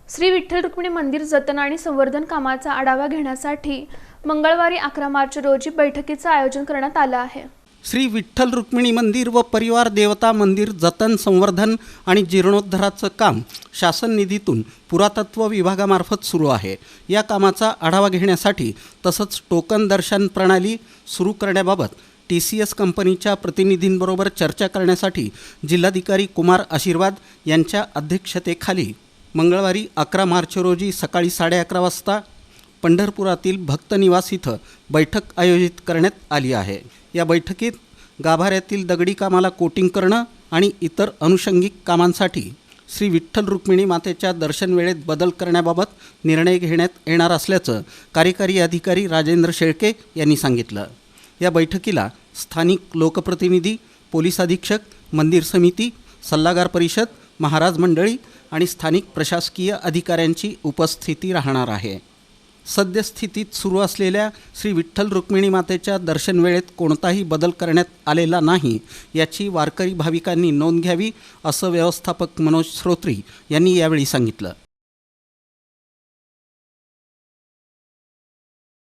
श्री विठ्ठल रुक्मिणी मंदिर जतन आणि संवर्धन कामाचा आढावा घेण्यासाठी मंगळवारी 11 मार्च रोजी बैठकीचं आयोजन करण्यात आलं आहे। श्री विठ्ठल रुक्मिणी मंदिर व परिवार देवता मंदिर जतन संवर्धन आणि जीर्णोद्धाराचं काम शासन निधीतून पुरातत्व विभागामार्फत सुरू आहे। या कामाचा आढावा घेण्यासाठी तसंच टोकन दर्शन प्रणाली सुरू करण्याबाबत TCS कंपनीच्या प्रतिनिधींबरोबर चर्चा करण्यासाठी जिल्हाधिकारी कुमार आशीर्वाद यांच्या अध्यक्षतेखाली मंगळवारी 11 मार्च रोजी सकाळी 11:30 वाजता पंढरपुरातील भक्त निवास इथं बैठक आयोजित करण्यात आली आहे। या बैठकीत गाभाऱ्यातील दगडी कामाला कोटिंग करणं आणि इतर अनुषंगिक कामांसाठी श्री विठ्ठल रुक्मिणी मातेच्या दर्शन वेळेत बदल करण्याबाबत निर्णय घेण्यात येणार असल्याचं कार्यकारी अधिकारी राजेंद्र शेळके यांनी सांगितलं। या बैठकीला स्थानिक लोकप्रतिनिधी, पोलीस अधीक्षक, मंदिर समिती, सल्लागार परिषद, महाराज मंडळी आणि स्थानिक प्रशासकीय अधिकाऱ्यांची उपस्थिती राहणार आहे। सद्यस्थितीत सुरू असलेल्या श्री विठ्ठल रुक्मिणी मातेच्या दर्शन वेळेत कोणताही बदल करण्यात आलेला नाही याची वारकरी भाविकांनी नोंद घ्यावी असं व्यवस्थापक मनोज श्रोत्री यांनी यावेळी सांगितलं।